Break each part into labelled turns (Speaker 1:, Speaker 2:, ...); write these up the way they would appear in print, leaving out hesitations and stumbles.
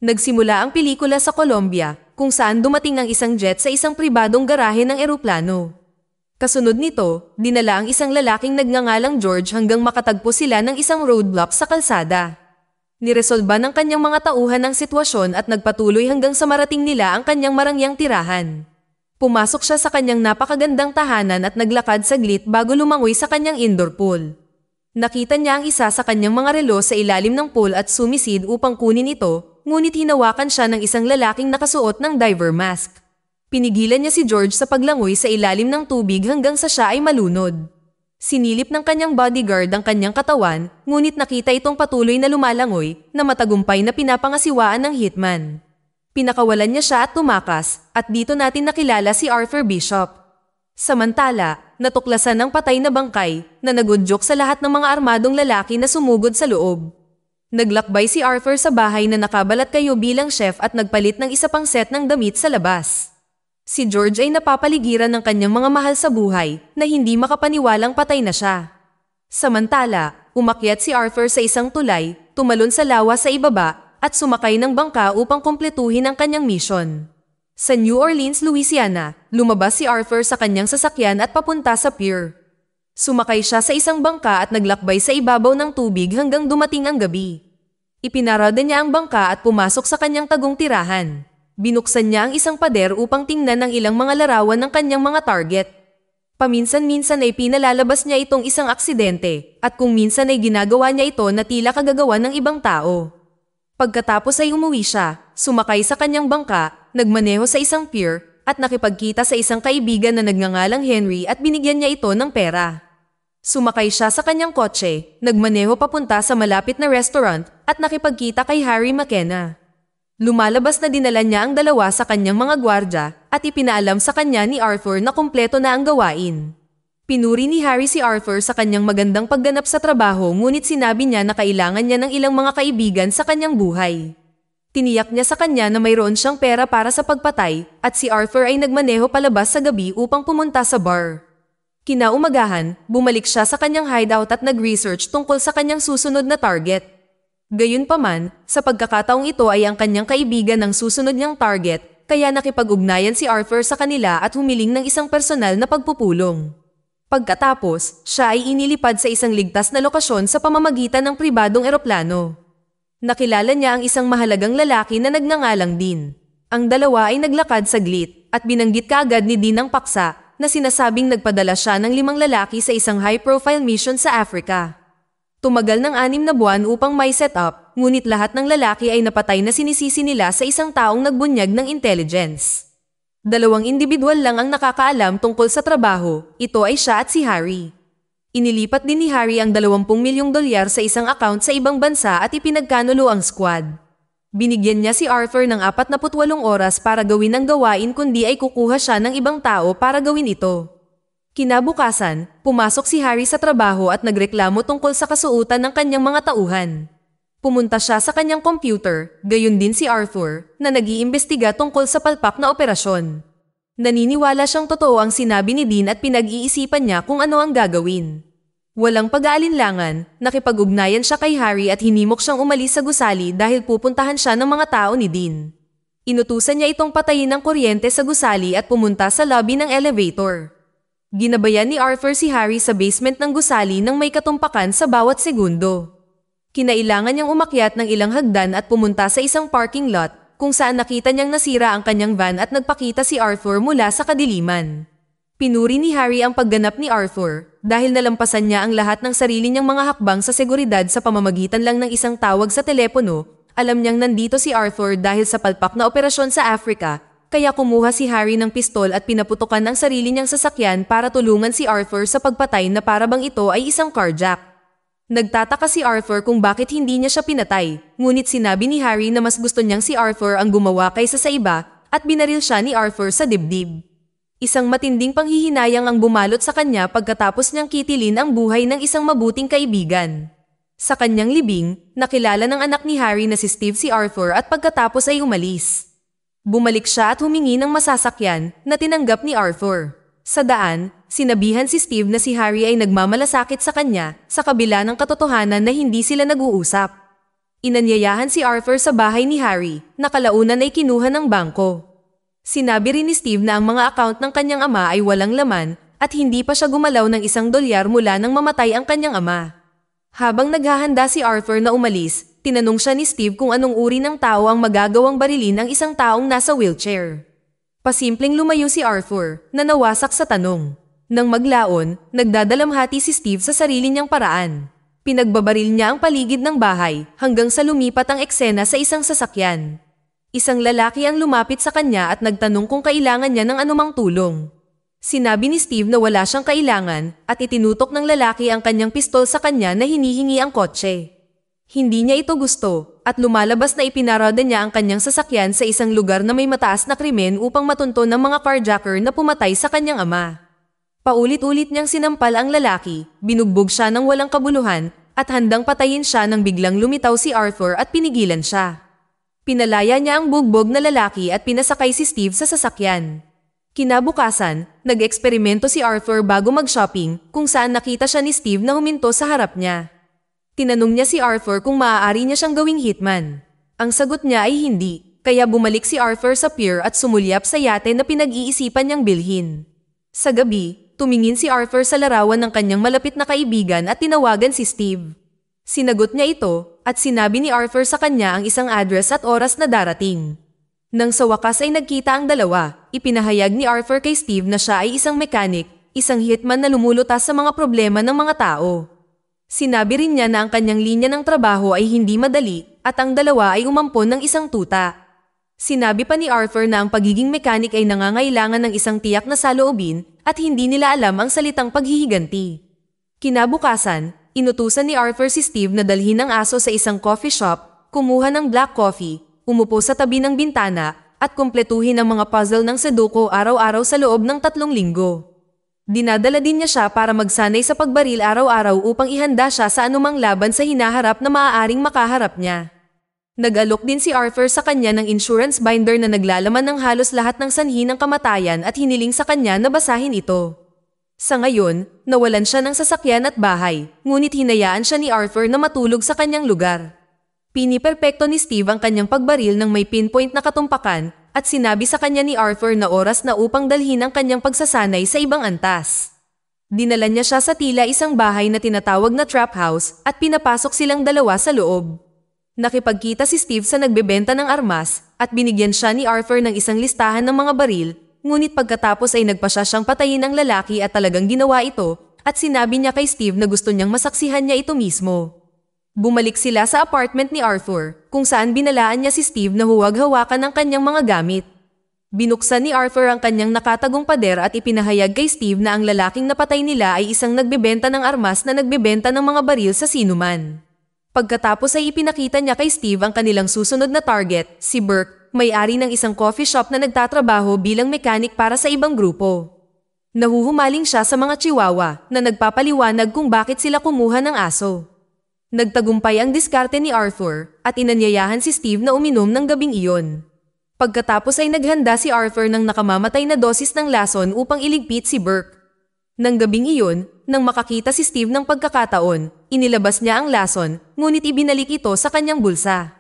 Speaker 1: Nagsimula ang pelikula sa Colombia, kung saan dumating ang isang jet sa isang pribadong garahe ng eroplano. Kasunod nito, dinala ang isang lalaking nagngangalang George hanggang makatagpo sila ng isang roadblock sa kalsada. Niresolba ng kanyang mga tauhan ang sitwasyon at nagpatuloy hanggang sa marating nila ang kanyang marangyang tirahan. Pumasok siya sa kanyang napakagandang tahanan at naglakad saglit bago lumangoy sa kanyang indoor pool. Nakita niya ang isa sa kanyang mga relo sa ilalim ng pool at sumisid upang kunin ito, ngunit hinawakan siya ng isang lalaking nakasuot ng diver mask. Pinigilan niya si George sa paglangoy sa ilalim ng tubig hanggang sa siya ay malunod. Sinilip ng kanyang bodyguard ang kanyang katawan, ngunit nakita itong patuloy na lumalangoy na matagumpay na pinapangasiwaan ng hitman. Pinakawalan niya siya at tumakas, at dito natin nakilala si Arthur Bishop. Samantala, natuklasan ng patay na bangkay na nagudyok sa lahat ng mga armadong lalaki na sumugod sa loob. Naglakbay si Arthur sa bahay na nakabalat kayo bilang chef at nagpalit ng isa pang set ng damit sa labas. Si George ay napapaligiran ng kanyang mga mahal sa buhay na hindi makapaniwalang patay na siya. Samantala, umakyat si Arthur sa isang tulay, tumalon sa lawa sa ibaba, at sumakay ng bangka upang kumpletuhin ang kanyang mission. Sa New Orleans, Louisiana, lumabas si Arthur sa kanyang sasakyan at papunta sa pier. Sumakay siya sa isang bangka at naglakbay sa ibabaw ng tubig hanggang dumating ang gabi. Ipinarada niya ang bangka at pumasok sa kanyang tagong tirahan. Binuksan niya ang isang pader upang tingnan ang ilang mga larawan ng kanyang mga target. Paminsan-minsan ay pinalalabas niya itong isang aksidente, at kung minsan ay ginagawa niya ito na tila kagagawa ng ibang tao. Pagkatapos ay umuwi siya, sumakay sa kanyang bangka, nagmaneho sa isang pier, at nakipagkita sa isang kaibigan na nagngangalang Henry at binigyan niya ito ng pera. Sumakay siya sa kanyang kotse, nagmaneho papunta sa malapit na restaurant, at nakipagkita kay Harry McKenna. Lumalabas na dinala niya ang dalawa sa kanyang mga gwardya at ipinaalam sa kanya ni Arthur na kumpleto na ang gawain. Pinuri ni Harry si Arthur sa kanyang magandang pagganap sa trabaho, ngunit sinabi niya na kailangan niya ng ilang mga kaibigan sa kanyang buhay. Tiniyak niya sa kanya na mayroon siyang pera para sa pagpatay at si Arthur ay nagmaneho palabas sa gabi upang pumunta sa bar. Kinaumagahan, bumalik siya sa kanyang hideout at nag-research tungkol sa kanyang susunod na target. Gayunpaman, sa pagkakataong ito ay ang kanyang kaibigan ang susunod niyang target, kaya nakipag-ugnayan si Arthur sa kanila at humiling ng isang personal na pagpupulong. Pagkatapos, siya ay inilipad sa isang ligtas na lokasyon sa pamamagitan ng pribadong eroplano. Nakilala niya ang isang mahalagang lalaki na nagngangalang Dean. Ang dalawa ay naglakad saglit, at binanggit kaagad ni Dean ang paksa na sinasabing nagpadala siya ng 5 lalaki sa isang high-profile mission sa Africa. Tumagal ng 6 na buwan upang may set up, ngunit lahat ng lalaki ay napatay na sinisisi nila sa isang taong nagbunyag ng intelligence. 2 individual lang ang nakakaalam tungkol sa trabaho, ito ay siya at si Harry. Inilipat din ni Harry ang $20 milyong sa isang account sa ibang bansa at ipinagkanulo ang squad. Binigyan niya si Arthur ng 48 oras para gawin ang gawain, kundi ay kukuha siya ng ibang tao para gawin ito. Kinabukasan, pumasok si Harry sa trabaho at nagreklamo tungkol sa kasuotan ng kanyang mga tauhan. Pumunta siya sa kanyang computer, gayon din si Arthur, na nag-iimbestiga tungkol sa palpak na operasyon. Naniniwala siyang totoo ang sinabi ni Dean at pinag-iisipan niya kung ano ang gagawin. Walang pag-aalinlangan, nakipag-ugnayan siya kay Harry at hinimok siyang umalis sa gusali dahil pupuntahan siya ng mga tao ni Dean. Inutusan niya itong patayin ng kuryente sa gusali at pumunta sa lobby ng elevator. Ginabayan ni Arthur si Harry sa basement ng gusali nang may katumpakan sa bawat segundo. Kinailangan niyang umakyat ng ilang hagdan at pumunta sa isang parking lot kung saan nakita niyang nasira ang kanyang van at nagpakita si Arthur mula sa kadiliman. Pinuri ni Harry ang pagganap ni Arthur dahil nalampasan niya ang lahat ng sarili niyang mga hakbang sa seguridad sa pamamagitan lang ng isang tawag sa telepono. Alam niyang nandito si Arthur dahil sa palpak na operasyon sa Africa. Kaya kumuha si Harry ng pistol at pinaputukan ang sarili niyang sasakyan para tulungan si Arthur sa pagpatay na para bang ito ay isang carjack. Nagtataka si Arthur kung bakit hindi niya siya pinatay, ngunit sinabi ni Harry na mas gusto niyang si Arthur ang gumawa kaysa sa iba at binaril siya ni Arthur sa dibdib. Isang matinding panghihinayang ang bumalot sa kanya pagkatapos niyang kitilin ang buhay ng isang mabuting kaibigan. Sa kanyang libing, nakilala ng anak ni Harry na si Steve si Arthur at pagkatapos ay umalis. Bumalik siya at humingi ng masasakyan na tinanggap ni Arthur. Sa daan, sinabihan si Steve na si Harry ay nagmamalasakit sa kanya sa kabila ng katotohanan na hindi sila nag-uusap. Inanyayahan si Arthur sa bahay ni Harry, na kalaunan ay kinuha ng bangko. Sinabi rin ni Steve na ang mga account ng kanyang ama ay walang laman at hindi pa siya gumalaw ng $1 mula nang mamatay ang kanyang ama. Habang naghahanda si Arthur na umalis, tinanong siya ni Steve kung anong uri ng tao ang magagawang barilin ang isang taong nasa wheelchair. Pasimpleng lumayo si Arthur, na nawasak sa tanong. Nang maglaon, nagdadalamhati si Steve sa sarili niyang paraan. Pinagbabaril niya ang paligid ng bahay hanggang sa lumipat ang eksena sa isang sasakyan. Isang lalaki ang lumapit sa kanya at nagtanong kung kailangan niya ng anumang tulong. Sinabi ni Steve na wala siyang kailangan at itinutok ng lalaki ang kanyang pistol sa kanya na hinihingi ang kotse. Hindi niya ito gusto at lumalabas na ipinarada niya ang kanyang sasakyan sa isang lugar na may mataas na krimen upang matunton ng mga carjacker na pumatay sa kanyang ama. Paulit-ulit niyang sinampal ang lalaki, binugbog siya ng walang kabuluhan at handang patayin siya nang biglang lumitaw si Arthur at pinigilan siya. Pinalaya niya ang bugbog na lalaki at pinasakay si Steve sa sasakyan. Kinabukasan, nag-eksperimento si Arthur bago mag-shopping kung saan nakita siya ni Steve na huminto sa harap niya. Tinanong niya si Arthur kung maaari niya siyang gawing hitman. Ang sagot niya ay hindi, kaya bumalik si Arthur sa pier at sumulyap sa yate na pinag-iisipan niyang bilhin. Sa gabi, tumingin si Arthur sa larawan ng kanyang malapit na kaibigan at tinawagan si Steve. Sinagot niya ito at sinabi ni Arthur sa kanya ang isang address at oras na darating. Nang sa wakas ay nagkita ang dalawa, ipinahayag ni Arthur kay Steve na siya ay isang mechanic, isang hitman na lumulutas sa mga problema ng mga tao. Sinabi rin niya na ang kanyang linya ng trabaho ay hindi madali at ang dalawa ay umampon ng isang tuta. Sinabi pa ni Arthur na ang pagiging mechanic ay nangangailangan ng isang tiyak na saloobin at hindi nila alam ang salitang paghihiganti. Kinabukasan, inutusan ni Arthur si Steve na dalhin ang aso sa isang coffee shop, kumuha ng black coffee, umupo sa tabi ng bintana, at kumpletuhin ang mga puzzle ng Sudoku araw-araw sa loob ng 3 linggo. Dinadala din niya siya para magsanay sa pagbaril araw-araw upang ihanda siya sa anumang laban sa hinaharap na maaaring makaharap niya. Nag-alok din si Arthur sa kanya ng insurance binder na naglalaman ng halos lahat ng sanhi ng kamatayan at hiniling sa kanya na basahin ito. Sa ngayon, nawalan siya ng sasakyan at bahay, ngunit hinayaan siya ni Arthur na matulog sa kanyang lugar. Piniperpekto ni Steve ang kanyang pagbaril ng may pinpoint na katumpakan at sinabi sa kanya ni Arthur na oras na upang dalhin ang kanyang pagsasanay sa ibang antas. Dinala niya siya sa tila isang bahay na tinatawag na trap house at pinapasok silang dalawa sa loob. Nakipagkita si Steve sa nagbebenta ng armas at binigyan siya ni Arthur ng isang listahan ng mga baril, ngunit pagkatapos ay nagpasya siyang patayin ang lalaki at talagang ginawa ito at sinabi niya kay Steve na gusto niyang masaksihan niya ito mismo. Bumalik sila sa apartment ni Arthur kung saan binalaan niya si Steve na huwag-hawakan ang kanyang mga gamit. Binuksan ni Arthur ang kanyang nakatagong pader at ipinahayag kay Steve na ang lalaking napatay nila ay isang nagbebenta ng armas na nagbebenta ng mga baril sa sinuman. Pagkatapos ay ipinakita niya kay Steve ang kanilang susunod na target, si Burke, may-ari ng isang coffee shop na nagtatrabaho bilang mechanic para sa ibang grupo. Nahuhumaling siya sa mga chihuahua na nagpapaliwanag kung bakit sila kumuha ng aso. Nagtagumpay ang diskarte ni Arthur at inanyayahan si Steve na uminom ng gabing iyon. Pagkatapos ay naghanda si Arthur ng nakamamatay na dosis ng lason upang iligpit si Burke. Nang gabing iyon, nang makakita si Steve ng pagkakataon, inilabas niya ang lason, ngunit ibinalik ito sa kanyang bulsa.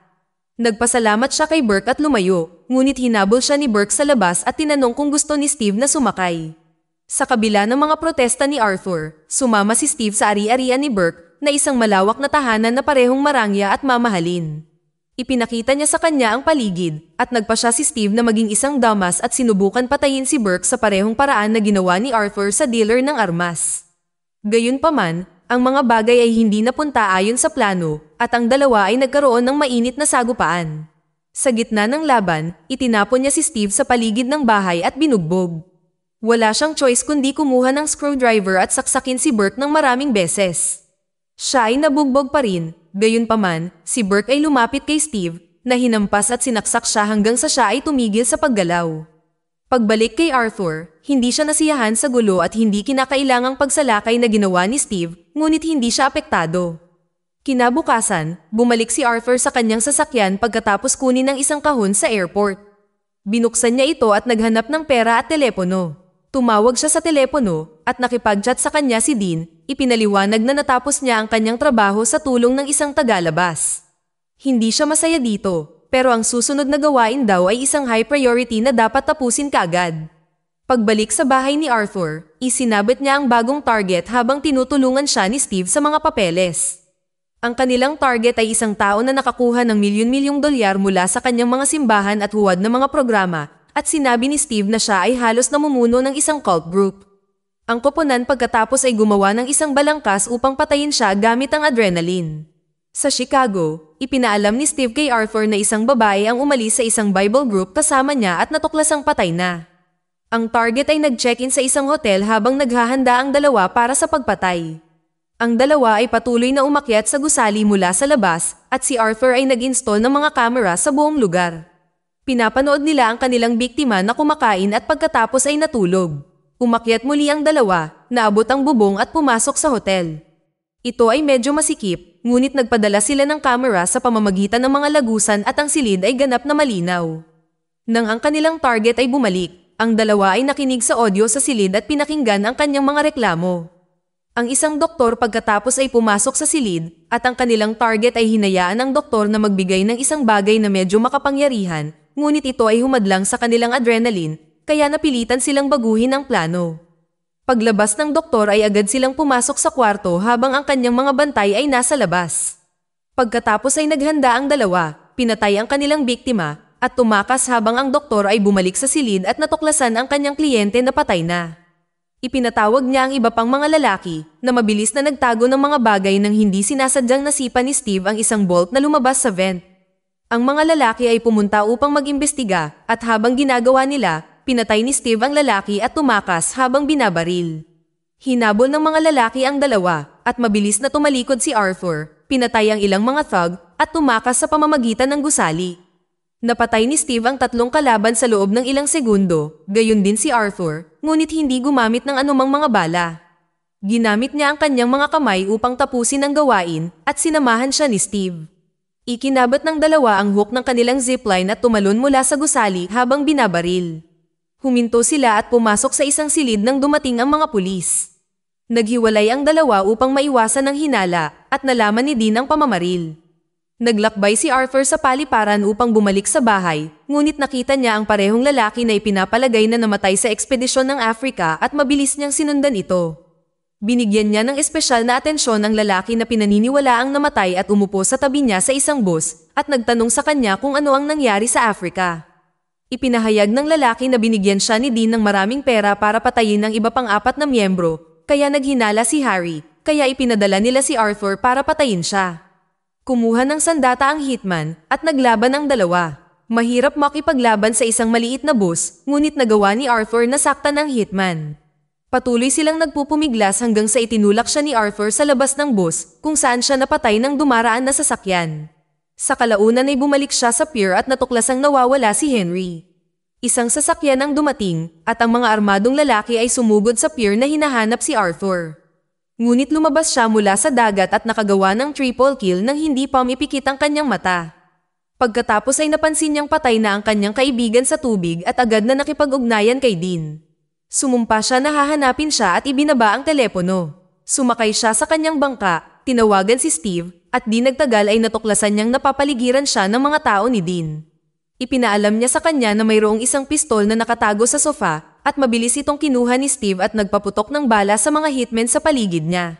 Speaker 1: Nagpasalamat siya kay Burke at lumayo, ngunit hinabol siya ni Burke sa labas at tinanong kung gusto ni Steve na sumakay. Sa kabila ng mga protesta ni Arthur, sumama si Steve sa ari-arian ni Burke na isang malawak na tahanan na parehong marangya at mamahalin. Ipinakita niya sa kanya ang paligid at nagpasya si Steve na maging isang damas at sinubukan patayin si Burke sa parehong paraan na ginawa ni Arthur sa dealer ng armas. Gayunpaman, ang mga bagay ay hindi napunta ayon sa plano at ang dalawa ay nagkaroon ng mainit na sagupaan. Sa gitna ng laban, itinapon niya si Steve sa paligid ng bahay at binugbog. Wala siyang choice kundi kumuha ng screwdriver at saksakin si Burke ng maraming beses. Siya ay nabugbog pa rin. Gayunpaman, si Burke ay lumapit kay Steve na hinampas at sinaksak siya hanggang sa siya ay tumigil sa paggalaw. Pagbalik kay Arthur, hindi siya nasiyahan sa gulo at hindi kinakailangang pagsalakay na ginawa ni Steve, ngunit hindi siya apektado. Kinabukasan, bumalik si Arthur sa kanyang sasakyan pagkatapos kunin ng isang kahon sa airport. Binuksan niya ito at naghanap ng pera at telepono. Tumawag siya sa telepono at nakipag-chat sa kanya si Dean. Ipinaliwanag na natapos niya ang kanyang trabaho sa tulong ng isang tagalabas. Hindi siya masaya dito, pero ang susunod na gawain daw ay isang high priority na dapat tapusin kaagad. Pagbalik sa bahay ni Arthur, isinabit niya ang bagong target habang tinutulungan siya ni Steve sa mga papeles. Ang kanilang target ay isang tao na nakakuha ng milyon-milyong dolyar mula sa kanyang mga simbahan at huwad na mga programa, at sinabi ni Steve na siya ay halos namumuno ng isang cult group. Ang koponan pagkatapos ay gumawa ng isang balangkas upang patayin siya gamit ang adrenaline. Sa Chicago, ipinaalam ni Steve kay Arthur na isang babae ang umalis sa isang Bible group kasama niya at natuklasang patay na. Ang target ay nag-check-in sa isang hotel habang naghahanda ang dalawa para sa pagpatay. Ang dalawa ay patuloy na umakyat sa gusali mula sa labas at si Arthur ay nag-install ng mga kamera sa buong lugar. Pinapanood nila ang kanilang biktima na kumakain at pagkatapos ay natulog. Umakyat muli ang dalawa, naabot ang bubong at pumasok sa hotel. Ito ay medyo masikip, ngunit nagpadala sila ng kamera sa pamamagitan ng mga lagusan at ang silid ay ganap na malinaw. Nang ang kanilang target ay bumalik, ang dalawa ay nakinig sa audio sa silid at pinakinggan ang kanyang mga reklamo. Ang isang doktor pagkatapos ay pumasok sa silid at ang kanilang target ay hinayaan ng doktor na magbigay ng isang bagay na medyo makapangyarihan, ngunit ito ay humadlang sa kanilang adrenaline, kaya napilitan silang baguhin ang plano. Paglabas ng doktor ay agad silang pumasok sa kwarto habang ang kanyang mga bantay ay nasa labas. Pagkatapos ay naghanda ang dalawa, pinatay ang kanilang biktima, at tumakas habang ang doktor ay bumalik sa silid at natuklasan ang kanyang kliyente na patay na. Ipinatawag niya ang iba pang mga lalaki na mabilis na nagtago ng mga bagay nang hindi sinasadyang nasipa ni Steve ang isang bolt na lumabas sa vent. Ang mga lalaki ay pumunta upang mag-imbestiga at habang ginagawa nila, pinatay ni Steve ang lalaki at tumakas habang binabaril. Hinabol ng mga lalaki ang dalawa at mabilis na tumalikod si Arthur, pinatay ang ilang mga thug at tumakas sa pamamagitan ng gusali. Napatay ni Steve ang tatlong kalaban sa loob ng ilang segundo, gayon din si Arthur, ngunit hindi gumamit ng anumang mga bala. Ginamit niya ang kanyang mga kamay upang tapusin ang gawain at sinamahan siya ni Steve. Ikinabat ng dalawa ang hook ng kanilang zipline at tumalon mula sa gusali habang binabaril. Huminto sila at pumasok sa isang silid nang dumating ang mga pulis. Naghiwalay ang dalawa upang maiwasan ang hinala at nalaman ni Dean ang pamamaril. Naglakbay si Arthur sa paliparan upang bumalik sa bahay, ngunit nakita niya ang parehong lalaki na ipinapalagay na namatay sa ekspedisyon ng Africa at mabilis niyang sinundan ito. Binigyan niya ng espesyal na atensyon ang lalaki na pinaniniwalaang namatay at umupo sa tabi niya sa isang bus at nagtanong sa kanya kung ano ang nangyari sa Africa. Ipinahayag ng lalaki na binigyan siya ni Dean ng maraming pera para patayin ng iba pang 4 na miyembro, kaya naghinala si Harry, kaya ipinadala nila si Arthur para patayin siya. Kumuha ng sandata ang hitman at naglaban ang dalawa. Mahirap makipaglaban sa isang maliit na bus, ngunit nagawa ni Arthur na saktan ang hitman. Patuloy silang nagpupumiglas hanggang sa itinulak siya ni Arthur sa labas ng bus kung saan siya napatay ng dumaraan na sasakyan. Sa kalaunan ay bumalik siya sa pier at natuklasang nawawala si Henry. Isang sasakyan ang dumating at ang mga armadong lalaki ay sumugod sa pier na hinahanap si Arthur. Ngunit lumabas siya mula sa dagat at nakagawa ng triple kill nang hindi pa mipikit ang kanyang mata. Pagkatapos ay napansin niyang patay na ang kanyang kaibigan sa tubig at agad na nakipag-ugnayan kay Dean. Sumumpa siya na hahanapin siya at ibinaba ang telepono. Sumakay siya sa kanyang bangka, tinawagan si Steve, at di nagtagal ay natuklasan niyang napapaligiran siya ng mga tao ni Dean. Ipinaalam niya sa kanya na mayroong isang pistol na nakatago sa sofa at mabilis itong kinuha ni Steve at nagpaputok ng bala sa mga hitmen sa paligid niya.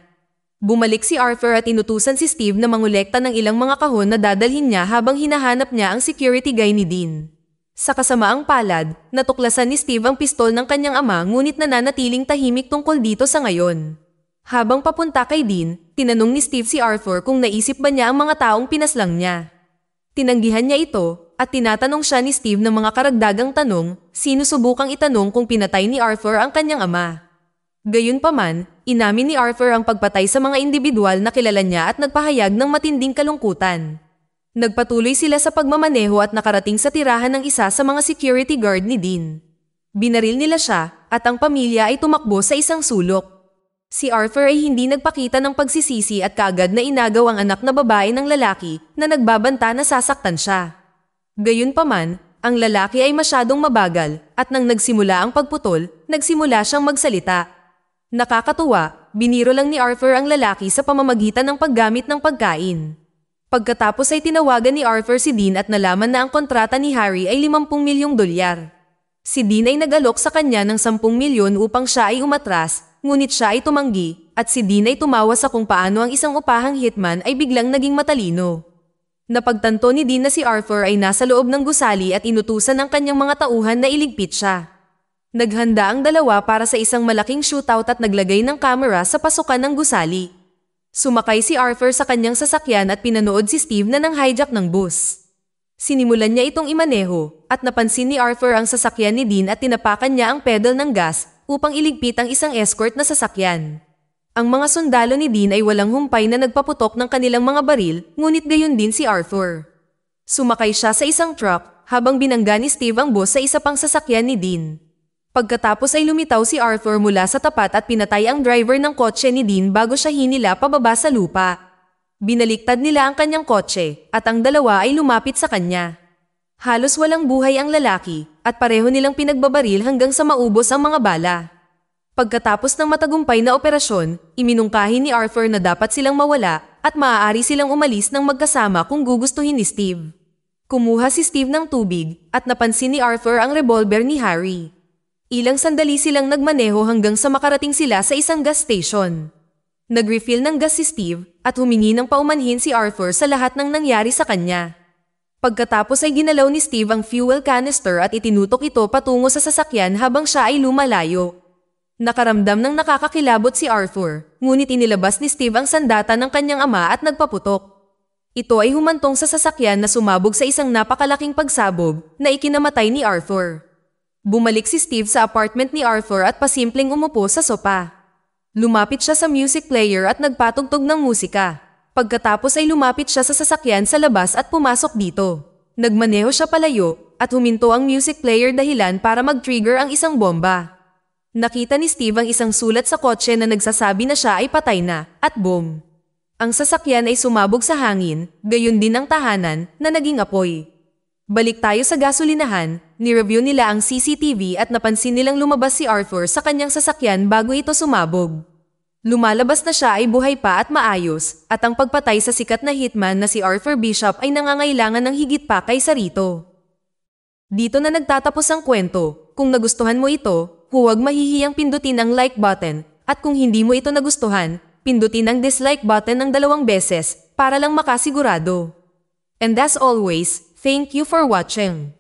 Speaker 1: Bumalik si Arthur at inutusan si Steve na mangolekta ng ilang mga kahon na dadalhin niya habang hinahanap niya ang security guy ni Dean. Sa kasamaang palad, natuklasan ni Steve ang pistol ng kanyang ama ngunit nananatiling tahimik tungkol dito sa ngayon. Habang papunta kay Dean, tinanong ni Steve si Arthur kung naisip ba niya ang mga taong pinaslang niya. Tinanggihan niya ito at tinatanong siya ni Steve ng mga karagdagang tanong, sinusubukang itanong kung pinatay ni Arthur ang kanyang ama. Gayunpaman, inamin ni Arthur ang pagpatay sa mga individual na kilala niya at nagpahayag ng matinding kalungkutan. Nagpatuloy sila sa pagmamaneho at nakarating sa tirahan ng isa sa mga security guard ni Dean. Binaril nila siya at ang pamilya ay tumakbo sa isang sulok. Si Arthur ay hindi nagpakita ng pagsisisi at kaagad na inagaw ang anak na babae ng lalaki na nagbabanta na sasaktan siya. Gayunpaman, ang lalaki ay masyadong mabagal at nang nagsimula ang pagputol, nagsimula siyang magsalita. Nakakatuwa, biniro lang ni Arthur ang lalaki sa pamamagitan ng paggamit ng pagkain. Pagkatapos ay tinawagan ni Arthur si Dean at nalaman na ang kontrata ni Harry ay 50 milyong dolyar. Si Dean ay nag-alok sa kanya ng 10 milyon upang siya ay umatras, ngunit siya ay tumanggi, at si Dean ay tumawa sa kung paano ang isang upahang hitman ay biglang naging matalino. Napagtanto ni Dean na si Arthur ay nasa loob ng gusali at inutusan ng kanyang mga tauhan na iligpit siya. Naghanda ang dalawa para sa isang malaking shootout at naglagay ng kamera sa pasukan ng gusali. Sumakay si Arthur sa kanyang sasakyan at pinanood si Steve na nang hijack ng bus. Sinimulan niya itong imaneho at napansin ni Arthur ang sasakyan ni Dean at tinapakan niya ang pedal ng gas upang iligpit ang isang escort na sasakyan. Ang mga sundalo ni Dean ay walang humpay na nagpaputok ng kanilang mga baril, ngunit gayon din si Arthur. Sumakay siya sa isang truck habang binangga ni Steve ang bus sa isa pang sasakyan ni Dean. Pagkatapos ay lumitaw si Arthur mula sa tapat at pinatay ang driver ng kotse ni Dean bago siya hinila pababa sa lupa. Binaliktad nila ang kanyang kotse at ang dalawa ay lumapit sa kanya. Halos walang buhay ang lalaki at pareho nilang pinagbabaril hanggang sa maubos ang mga bala. Pagkatapos ng matagumpay na operasyon, iminungkahi ni Arthur na dapat silang mawala at maaari silang umalis ng magkasama kung gugustuhin ni Steve. Kumuha si Steve ng tubig at napansin ni Arthur ang revolver ni Harry. Ilang sandali silang nagmaneho hanggang sa makarating sila sa isang gas station. Nag-refill ng gas si Steve at humingi ng paumanhin si Arthur sa lahat ng nangyari sa kanya. Pagkatapos ay ginalaw ni Steve ang fuel canister at itinutok ito patungo sa sasakyan habang siya ay lumalayo. Nakaramdam ng nakakakilabot si Arthur, ngunit inilabas ni Steve ang sandata ng kanyang ama at nagpaputok. Ito ay humantong sa sasakyan na sumabog sa isang napakalaking pagsabog na ikinamatay ni Arthur. Bumalik si Steve sa apartment ni Arthur at pasimpleng umupo sa sopa. Lumapit siya sa music player at nagpatugtog ng musika. Pagkatapos ay lumapit siya sa sasakyan sa labas at pumasok dito. Nagmaneho siya palayo at huminto ang music player dahilan para mag-trigger ang isang bomba. Nakita ni Steve ang isang sulat sa kotse na nagsasabi na siya ay patay na at boom. Ang sasakyan ay sumabog sa hangin, gayon din ang tahanan na naging apoy. Balik tayo sa gasolinahan, ni-review nila ang CCTV at napansin nilang lumabas si Arthur sa kanyang sasakyan bago ito sumabog. Lumalabas na siya ay buhay pa at maayos, at ang pagpatay sa sikat na hitman na si Arthur Bishop ay nangangailangan ng higit pa kaysa rito. Dito na nagtatapos ang kwento. Kung nagustuhan mo ito, huwag mahihiyang pindutin ang like button, at kung hindi mo ito nagustuhan, pindutin ang dislike button ng 2 beses para lang makasigurado. And as always, thank you for watching.